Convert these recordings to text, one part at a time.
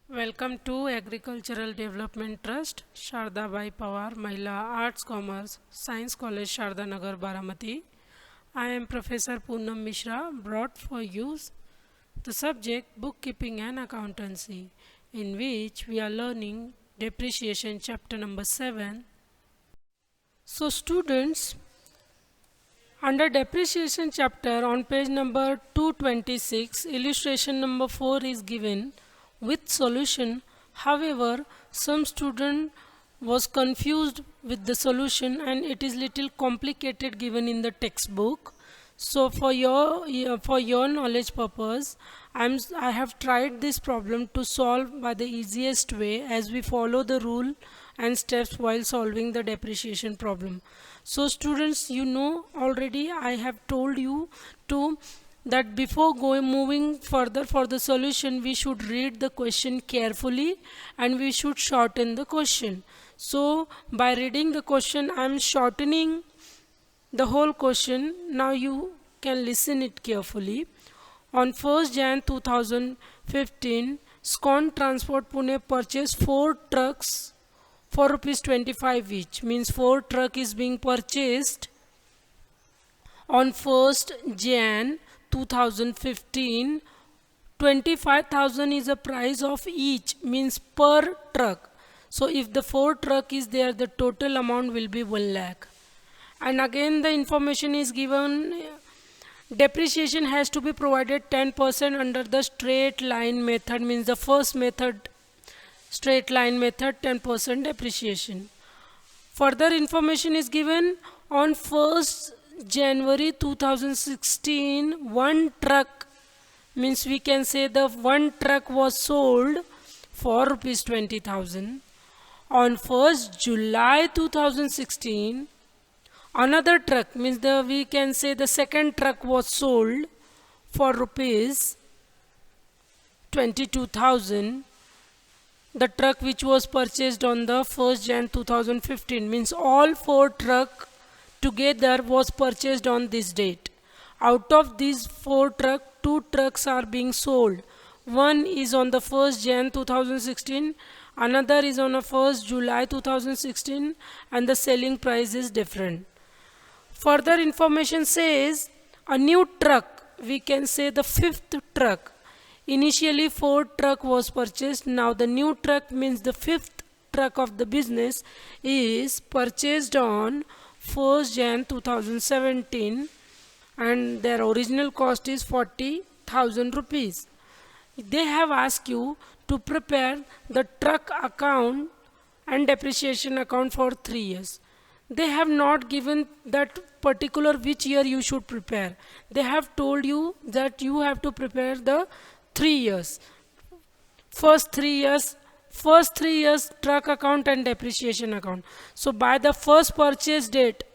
Welcome to Agricultural Development Trust, Sharda Bai Pawar, Mahila Arts Commerce, Science College, Sharda Nagar, Baramati. I am Professor Poonam Mishra, brought for you the subject Bookkeeping and Accountancy, in which we are learning Depreciation Chapter number 7. So students, under Depreciation Chapter on page number 226, illustration number 4 is given with solution. However, some student was confused with the solution and it is little complicated given in the textbook. So for your knowledge purpose, I have tried this problem to solve by the easiest way as we follow the rule and steps while solving the depreciation problem. So students, you know already I have told you to that before moving further for the solution, we should read the question carefully and we should shorten the question. So by reading the question, I am shortening the whole question. Now you can listen it carefully. On 1st Jan 2015, Scon Transport Pune purchased 4 trucks for rupees 25 each. Means 4 truck is being purchased on 1st Jan 2015. 25,000 is the price of each, means per truck. So if the 4 truck is there, the total amount will be 1 lakh. And again the information is given, depreciation has to be provided 10% under the straight line method, means the first method, straight line method, 10% depreciation. Further information is given, on 1st January 2016, 1 truck, means we can say the 1 truck was sold for rupees 20,000. On 1st July 2016, another truck, means we can say the second truck was sold for rupees 22,000. The truck which was purchased on the 1st Jan 2015, means all 4 truck together was purchased on this date. Out of these 4 truck, 2 trucks are being sold. One is on the 1st Jan 2016, another is on the 1st July 2016, and the selling price is different. Further information says a new truck, we can say the 5th truck. Initially 4 truck was purchased. Now the new truck, means the 5th truck of the business, is purchased on 1st Jan 2017 and their original cost is 40,000 rupees. They have asked you to prepare the truck account and depreciation account for 3 years. They have not given that particular which year you should prepare. They have told you that you have to prepare the 3 years. First 3 years truck account and depreciation account. So by the first purchase date,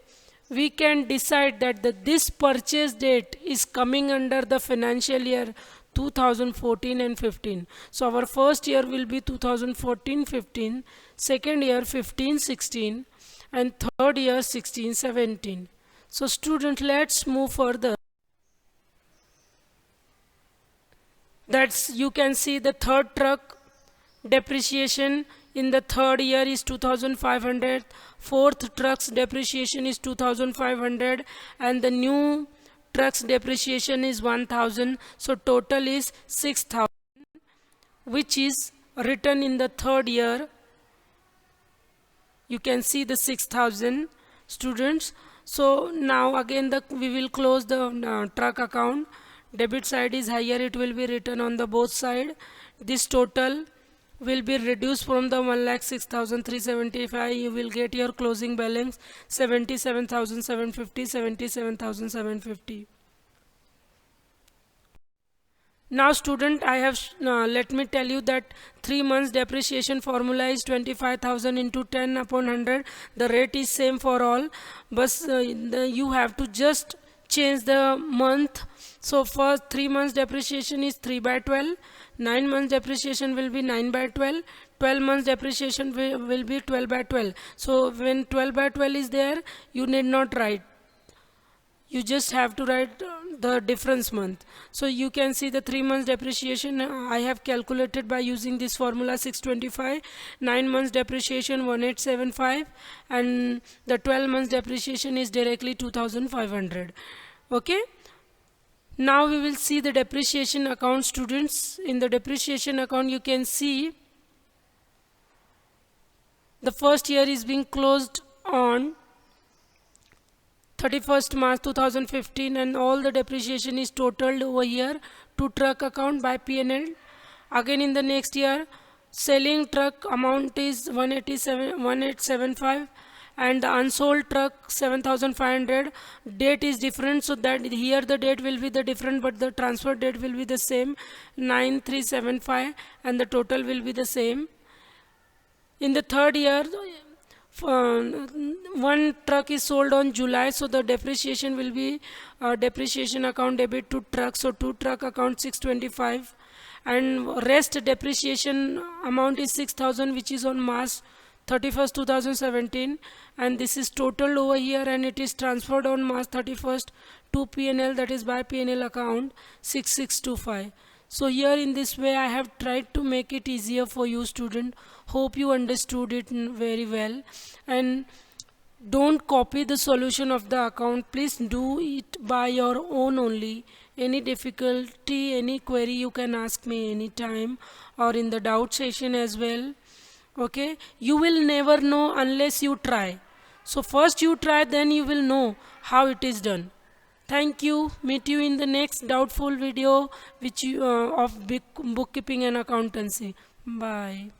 we can decide that this purchase date is coming under the financial year 2014 and 15. So our first year will be 2014-15, second year 15-16, and third year 16-17. So student, let's move further. That's, you can see the third truck depreciation in the third year is 2,500, fourth truck's depreciation is 2,500, and the new truck's depreciation is 1,000. So total is 6,000, which is written in the third year. You can see the 6,000, students. So now again we will close the truck account. Debit side is higher, it will be written on the both side. This total will be reduced from the 1,06,375. You will get your closing balance 77,750, 77,750. Now student, I have let me tell you that 3 months depreciation formula is 25,000 into 10 upon 100. The rate is same for all, but you have to just change the month. So for 3 months depreciation is 3 by 12, 9 months depreciation will be 9 by 12, 12 months depreciation will be 12 by 12. So when 12 by 12 is there, you need not write. You just have to write the difference month. So you can see the 3 months depreciation I have calculated by using this formula 625, 9 months depreciation 1875, and the 12 months depreciation is directly 2500. Okay, now we will see the depreciation account, students. In the depreciation account you can see the first year is being closed on 31st March 2015, and all the depreciation is totaled over here to truck account by P&L. Again in the next year, selling truck amount is 1875, and the unsold truck 7500. Date is different, so that here the date will be the different, but the transfer date will be the same, 9375, and the total will be the same. In the third year, one truck is sold on July, so the depreciation will be depreciation account debit to truck, so to truck account 625, and rest depreciation amount is 6000, which is on March 31st 2017, and this is totaled over here and it is transferred on March 31st to P&L, that is by P&L account 6625. So here in this way I have tried to make it easier for you, student. Hope you understood it very well, and don't copy the solution of the account. Please do it by your own only. Any difficulty, any query, you can ask me anytime or in the doubt session as well. Okay, you will never know unless you try. So first you try, then you will know how it is done. Thank you. Meet you in the next doubtful video which of bookkeeping and accountancy. Bye.